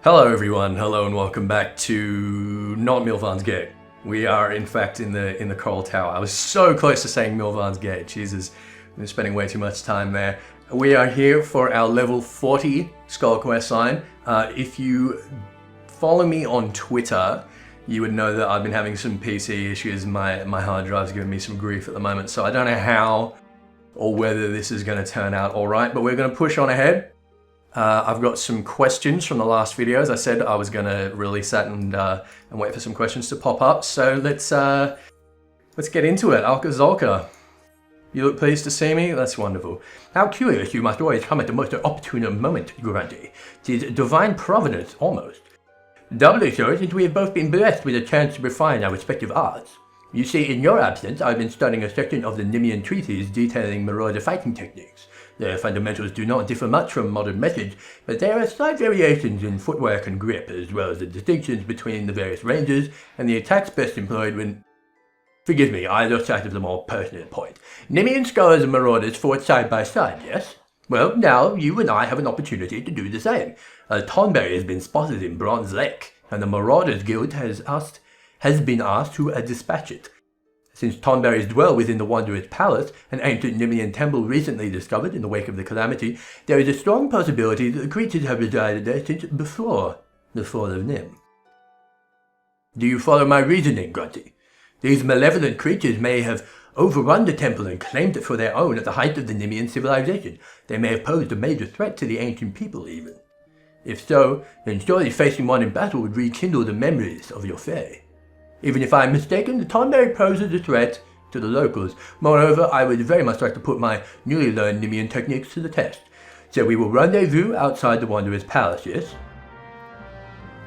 Hello everyone, hello and welcome back to not Milvan's Gate. We are in fact in the Coral Tower. I was so close to saying Milvan's Gate, Jesus, I've been spending way too much time there. We are here for our level 40 Skull Quest line. If you follow me on Twitter, you would know that I've been having some PC issues. My hard drive's giving me some grief at the moment, so I don't know how or whether this is going to turn out alright, but we're going to push on ahead. I've got some questions from the last videos. I said I was going to release that and wait for some questions to pop up. So let's get into it. Alka Zolka, you look pleased to see me? That's wonderful. How curious you must always come at the most opportune moment, Grundy. 'Tis divine providence, almost. Doubly so, since we have both been blessed with a chance to refine our respective arts. You see, in your absence, I've been studying a section of the Nemean treatise detailing marauder fighting techniques. Their fundamentals do not differ much from modern methods, but there are slight variations in footwork and grip, as well as the distinctions between the various ranges and the attacks best employed when... Forgive me, I lost sight of the more pertinent point. Nemean scholars and marauders fought side by side, yes? Well, now you and I have an opportunity to do the same. A Tonberry has been spotted in Bronze Lake, and the Marauders Guild has been asked to dispatch it. Since Tonberries dwell within the Wanderer's Palace, an ancient Nemean temple recently discovered in the wake of the calamity, there is a strong possibility that the creatures have resided there since before the fall of Nim. Do you follow my reasoning, Grunty? These malevolent creatures may have overrun the temple and claimed it for their own at the height of the Nemean civilization. They may have posed a major threat to the ancient people, even. If so, then surely facing one in battle would rekindle the memories of your fae. Even if I am mistaken, the Tonberry poses a threat to the locals. Moreover, I would very much like to put my newly learned Nemean techniques to the test. So we will rendezvous outside the Wanderer's Palace, yes?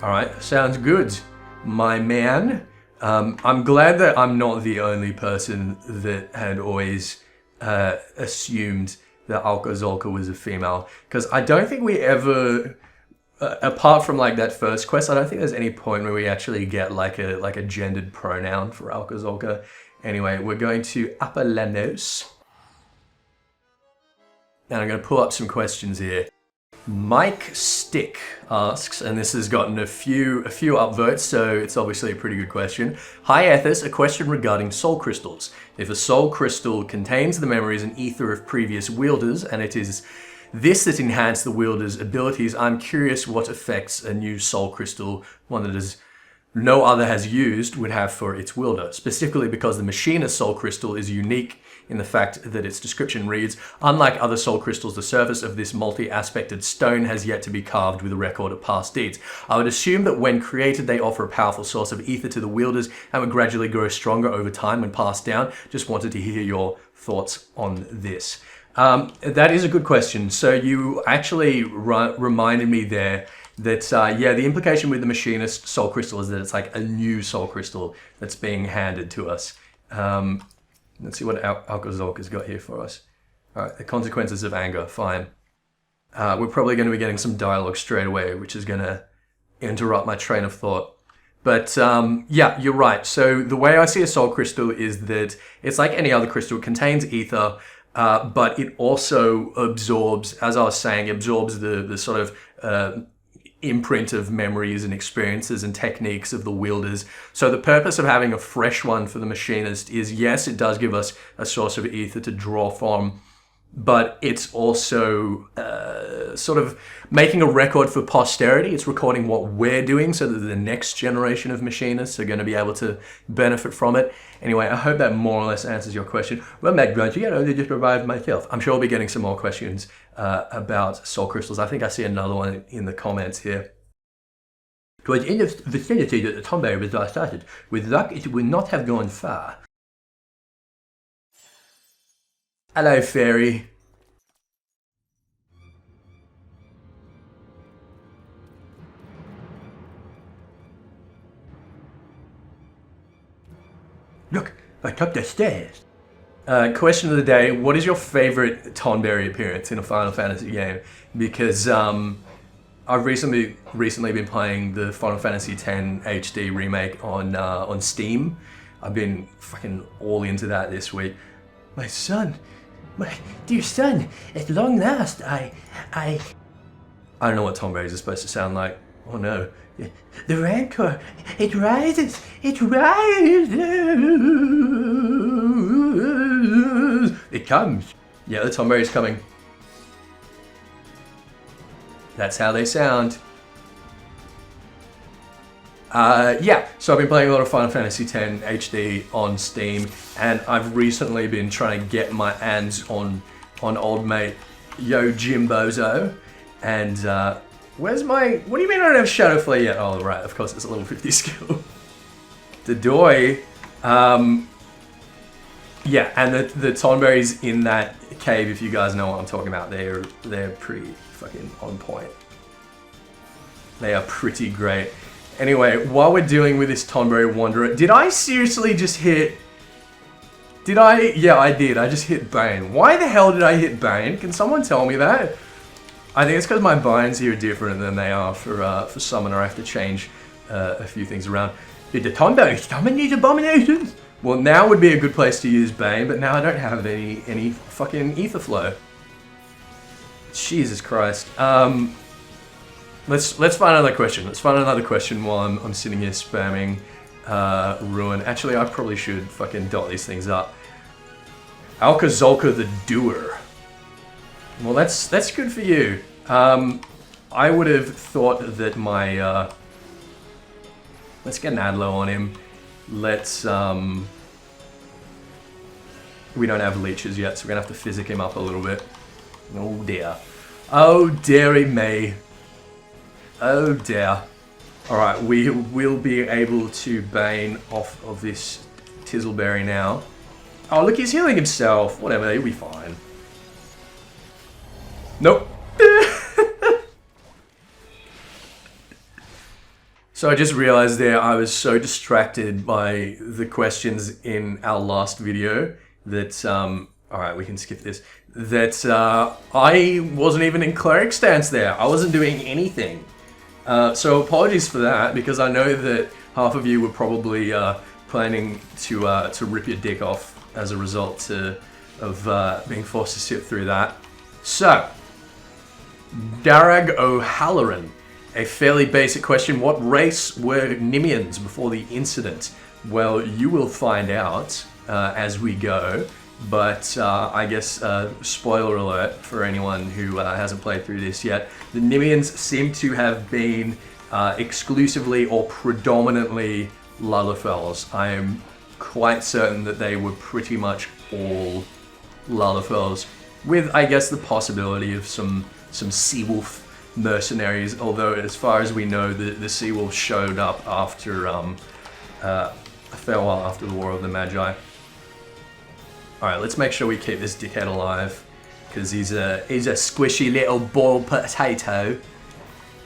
Alright, sounds good, my man. I'm glad that I'm not the only person that had always assumed that Alka Zolka was a female, because I don't think we ever... apart from like that first quest, I don't think there's any point where we actually get like a gendered pronoun for Alka Zolka. Anyway, we're going to Apalanos. And I'm going to pull up some questions here. Mike Stick asks, and this has gotten a few upvotes, so it's obviously a pretty good question. Hi Ethys, a question regarding soul crystals. If a soul crystal contains the memories and ether of previous wielders, and it is this that enhances the wielder's abilities, I'm curious what effects a new soul crystal, one that no other has used, would have for its wielder. Specifically because the machinist soul crystal is unique in the fact that its description reads, unlike other soul crystals, the surface of this multi-aspected stone has yet to be carved with a record of past deeds. I would assume that when created they offer a powerful source of ether to the wielders and would gradually grow stronger over time when passed down. Just wanted to hear your thoughts on this. That is a good question. So you actually reminded me there that, yeah, the implication with the machinist soul crystal is that it's like a new soul crystal that's being handed to us. Let's see what Alka Zolka's got here for us. All right, the consequences of anger, fine. We're probably going to be getting some dialogue straight away, which is going to interrupt my train of thought. But yeah, you're right. So the way I see a soul crystal is that it's like any other crystal. It contains ether, but it also absorbs, as I was saying, absorbs the sort of imprint of memories and experiences and techniques of the wielders. So the purpose of having a fresh one for the machinist is, yes, it does give us a source of ether to draw from, but it's also sort of making a record for posterity. It's recording what we're doing so that the next generation of machinists are going to be able to benefit from it. Anyway, I hope that more or less answers your question. Well, Matt Grunty, I only just arrived myself. I'm sure I'll be getting some more questions about soul crystals. I think I see another one in the comments here. It was in the vicinity that the Tonberry was last sighted. With luck, it would not have gone far. Hello, fairy. Look, right up the stairs. Question of the day, what is your favorite Tonberry appearance in a Final Fantasy game? Because I've recently been playing the Final Fantasy X HD remake on Steam. I've been fucking all into that this week. My son, my dear son, at long last, I don't know what Tonberries are supposed to sound like. Oh no. The rancor, it rises, it rises. It comes. Yeah, the Tomberry's coming. That's how they sound. Yeah, so I've been playing a lot of Final Fantasy X HD on Steam, and I've recently been trying to get my hands on old mate Yo Jimbozo, and where's my... What do you mean I don't have Shadow Flare yet? Oh, right, of course, it's a level 50 skill. The Doi, yeah, and the Tonberries in that cave, if you guys know what I'm talking about, they're pretty fucking on point. They are pretty great. Anyway, while we're dealing with this Tonberry Wanderer, did I seriously just hit... Did I? Yeah, I did. I just hit Bane. Why the hell did I hit Bane? Can someone tell me that? I think it's because my binds here are different than they are for Summoner. I have to change a few things around. Did the Tonberry summon these abominations? Well, now would be a good place to use Bane, but now I don't have any fucking ether flow. Jesus Christ. Let's find another question. Let's find another question while I'm sitting here spamming Ruin. Actually, I probably should fucking dot these things up. Alcazolka the Doer. Well, that's good for you. I would have thought that my... let's get an Adlo on him. Let's... we don't have leeches yet, so we're gonna have to physic him up a little bit. Oh dear. Oh dearie me. Oh dear. Alright, we will be able to Bane off of this Tizzleberry now. Oh look, he's healing himself. Whatever, he'll be fine. Nope. So I just realized there I was so distracted by the questions in our last video that, alright, we can skip this, that I wasn't even in cleric stance there. I wasn't doing anything. So apologies for that, because I know that half of you were probably planning to rip your dick off as a result of being forced to sit through that. So, Darag O'Halloran, a fairly basic question. What race were Nimians before the incident? Well, you will find out as we go, but I guess, spoiler alert for anyone who hasn't played through this yet, the Nimians seem to have been exclusively or predominantly Lalafels. I am quite certain that they were pretty much all Lalafels, with, I guess, the possibility of some Seawolf mercenaries, although as far as we know, the Seawolf showed up after a fair while after the War of the Magi. Alright, let's make sure we keep this dickhead alive, because he's a squishy little boiled potato.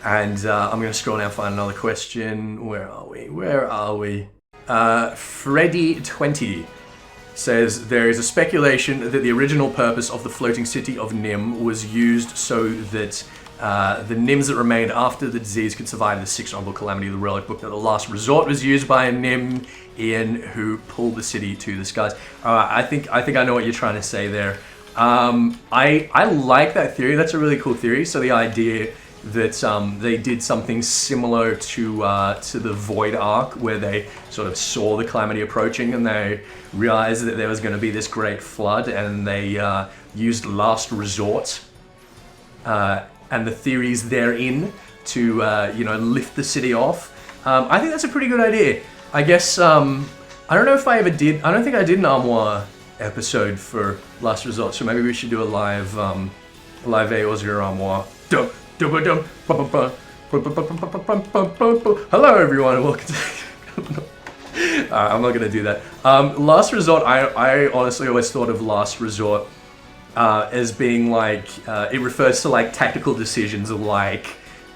And I'm going to scroll down and find another question. Where are we? Where are we? Freddy20 says, there is a speculation that the original purpose of the floating city of Nim was used so that the Nims that remained after the disease could survive the Sixth Honorable Calamity of the Relic Book, that the last resort was used by a Nim Ian who pulled the city to the skies. I think I know what you're trying to say there. I like that theory. That's a really cool theory. So the idea that they did something similar to the Void Arc, where they sort of saw the Calamity approaching and they realized that there was going to be this great flood, and they used Last Resort and the theories therein to lift the city off. I think that's a pretty good idea. I guess I don't know if I ever did. I don't think I did an Armoire episode for Last Resort, so maybe we should do a live A0 Armoire. Hello everyone and welcome to... I'm not going to do that. Last Resort, I honestly always thought of Last Resort as being like, it refers to like tactical decisions like,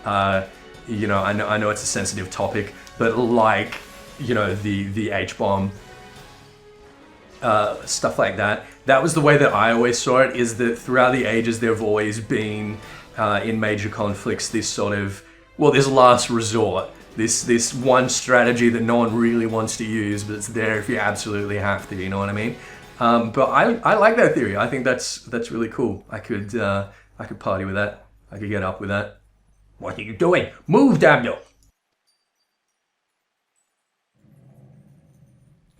I know it's a sensitive topic, but like, the H-bomb, stuff like that. That was the way that I always saw it, is that throughout the ages there have always been, in major conflicts, this sort of, this last resort. This one strategy that no one really wants to use, but it's there if you absolutely have to, you know what I mean? But I like that theory. I think that's really cool. I could party with that. I could get up with that. What are you doing? Move, damn you!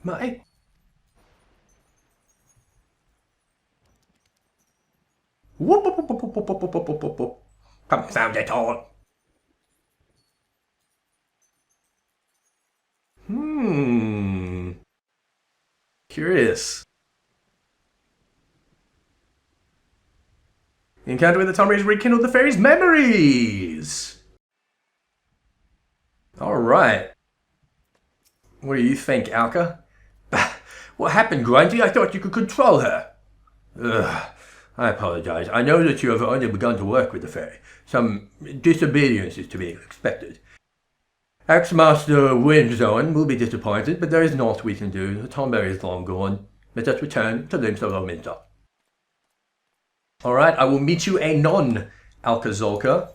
My... Whoop, whoop, whoop, whoop, whoop, whoop, whoop, whoop, whoop. Confound it all. Curious. The encounter with the Tommies rekindled the fairy's memories! Alright. What do you think, Alka? What happened, Grunty? I thought you could control her. Ugh. I apologize. I know that you have only begun to work with the fairy. Some disobedience is to be expected. Ex-Master Windzoen will be disappointed, but there is naught we can do. The Tomberry is long gone. Let us return to Limsa. Alright, I will meet you anon, Alka-Zolka.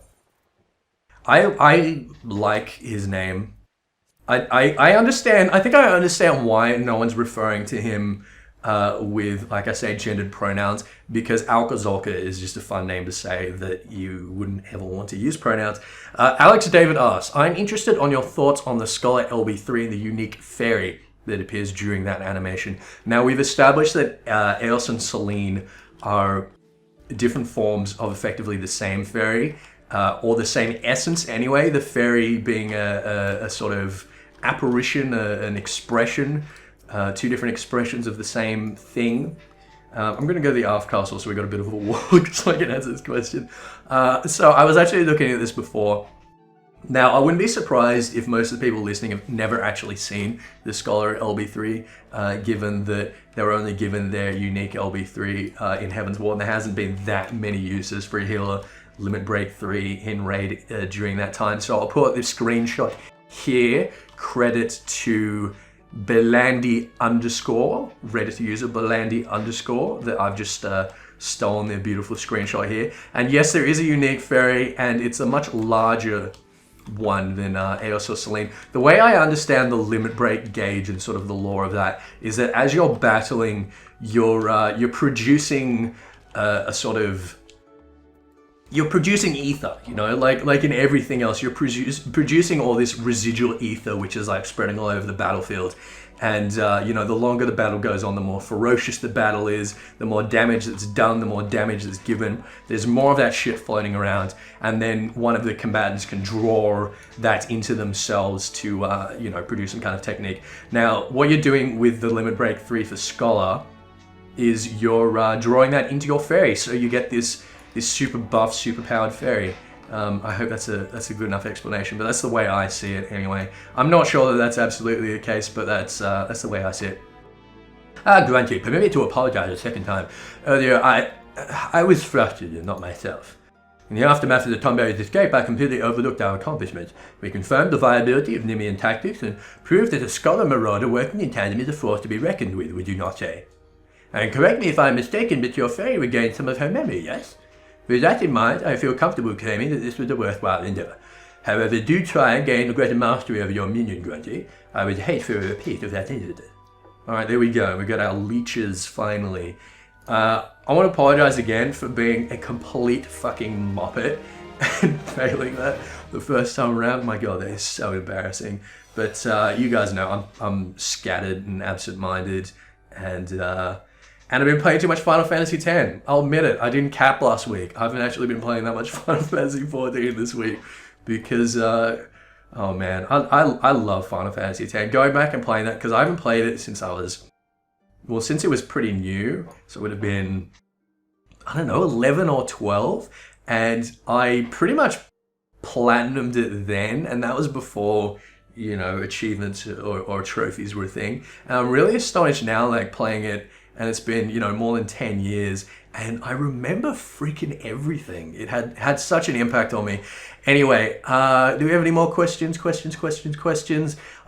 I like his name. I understand, I think I understand why no one's referring to him with, like I say, gendered pronouns, because Alka-Zolka is just a fun name to say that you wouldn't ever want to use pronouns. Alex David asks, I'm interested on your thoughts on the Scholar LB3 and the unique fairy that appears during that animation. Now, we've established that Eos and Selene are different forms of effectively the same fairy, or the same essence anyway, the fairy being a sort of apparition, an expression, two different expressions of the same thing. I'm going to go to the Arf Castle so we got a bit of a walk so I can answer this question. So I was actually looking at this before. Now, I wouldn't be surprised if most of the people listening have never actually seen the Scholar LB3, given that they were only given their unique LB3 in Heaven's Ward, and there hasn't been that many uses for a healer Limit Break 3 in Raid during that time. So I'll put this screenshot here. Credit to Belandi _ Reddit user Belandi _ that I've just stolen their beautiful screenshot here. And yes, there is a unique fairy, and it's a much larger one than Eos or Selene. The way I understand the limit break gauge and sort of the lore of that is that as you're battling, you're producing a sort of, you're producing ether, you know, like in everything else, you're producing all this residual ether, which is like spreading all over the battlefield. And, you know, the longer the battle goes on, the more ferocious the battle is, the more damage that's done, the more damage that's given. There's more of that shit floating around. And then one of the combatants can draw that into themselves to, you know, produce some kind of technique. Now, what you're doing with the Limit Break 3 for Scholar is you're drawing that into your fairy. So you get this super buff, super powered fairy. I hope that's a good enough explanation, but that's the way I see it anyway. I'm not sure that that's absolutely the case, but that's the way I see it. Grunty, permit me to apologize a second time. Earlier, I was frustrated, not myself. In the aftermath of the Tomberry's escape, I completely overlooked our accomplishments. We confirmed the viability of Nemean tactics and proved that a Scholar Marauder working in tandem is a force to be reckoned with, would you not say? And correct me if I'm mistaken, but your fairy regained some of her memory, yes? With that in mind, I feel comfortable claiming that this was a worthwhile endeavor. However, do try and gain a greater mastery over your minion, Grunty. I would hate for a repeat of that incident. Alright, there we go. We got our leeches finally. I want to apologize again for being a complete fucking moppet and failing that the first time around. My god, that is so embarrassing. But you guys know I'm scattered and absent-minded, and I've been playing too much Final Fantasy X. I'll admit it, I didn't cap last week. I haven't actually been playing that much Final Fantasy XIV this week because, oh man, I love Final Fantasy X. Going back and playing that, because I haven't played it since since it was pretty new. So it would have been, I don't know, 11 or 12. And I pretty much platinumed it then, and that was before, you know, achievements or trophies were a thing. And I'm really astonished now, like, playing it, and it's been, you know, more than 10 years, and I remember freaking everything. It had such an impact on me. Anyway, do we have any more questions?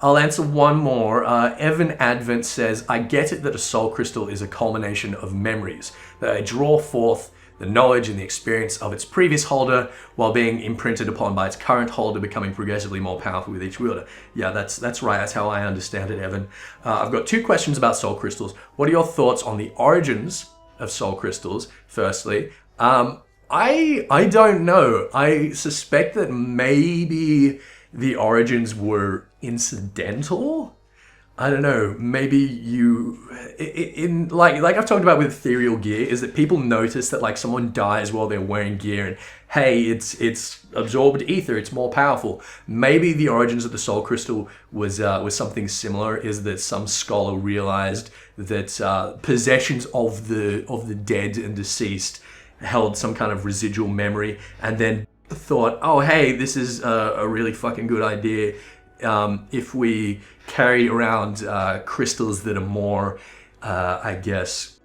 I'll answer one more. Evan Advent says, I get it that a soul crystal is a culmination of memories, that they draw forth the knowledge and the experience of its previous holder while being imprinted upon by its current holder, becoming progressively more powerful with each wielder. Yeah, that's right. That's how I understand it, Evan. I've got two questions about soul crystals. What are your thoughts on the origins of soul crystals, firstly? I don't know. I suspect that maybe the origins were incidental. I don't know. Maybe you in like I've talked about with ethereal gear is that people notice that like someone dies while they're wearing gear and hey, it's absorbed ether, it's more powerful. Maybe the origins of the soul crystal was something similar. Is that some scholar realized that possessions of the dead and deceased held some kind of residual memory, and then thought, oh hey, this is a really fucking good idea. If we carry around crystals that are more, I guess,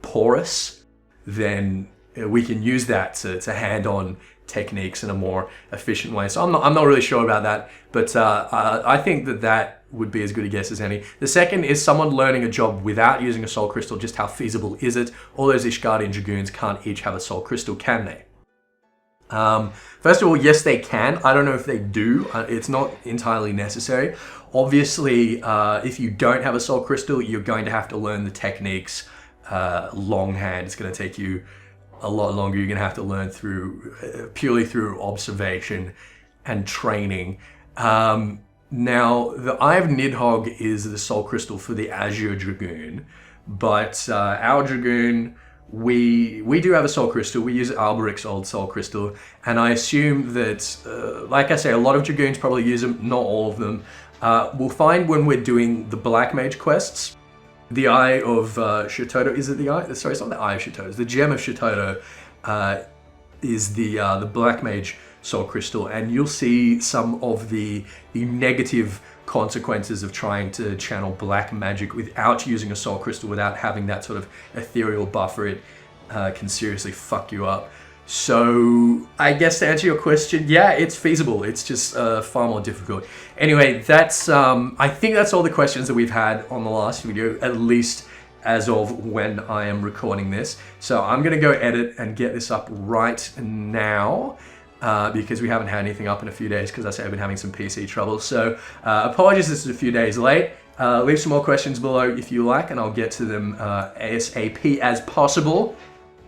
porous, then we can use that to hand on techniques in a more efficient way. So I'm not really sure about that, but I think that would be as good a guess as any. The second is someone learning a job without using a soul crystal. Just how feasible is it? All those Ishgardian dragoons can't each have a soul crystal, can they? First of all, yes, they can. I don't know if they do. It's not entirely necessary. Obviously, if you don't have a soul crystal, you're going to have to learn the techniques longhand. It's going to take you a lot longer. You're going to have to learn purely through observation and training. Now, the Eye of Nidhogg is the soul crystal for the Azure Dragoon, but our Dragoon, we do have a soul crystal. We use Alberic's old soul crystal, and I assume that, like I say, a lot of Dragoons probably use them, not all of them. We'll find when we're doing the Black Mage quests, the Eye of Shitoto, is it the Eye? Sorry, it's not the Eye of Shitoto, it's the Gem of Shitoto is the Black Mage soul crystal, and you'll see some of the negative consequences of trying to channel black magic without using a soul crystal, without having that sort of ethereal buffer. It can seriously fuck you up. So I guess to answer your question, yeah, it's feasible. It's just far more difficult. Anyway, that's I think that's all the questions that we've had on the last video, at least as of when I am recording this. So I'm gonna go edit and get this up right now. Because we haven't had anything up in a few days, because I say I've been having some PC trouble. So apologies, this is a few days late. Leave some more questions below if you like, and I'll get to them ASAP as possible.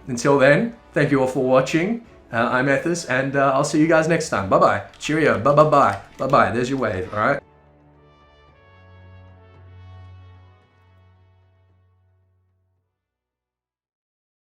Until then, thank you all for watching. I'm Ethys, and I'll see you guys next time. Bye-bye. Cheerio. Bye-bye-bye. Bye-bye. There's your wave, all right?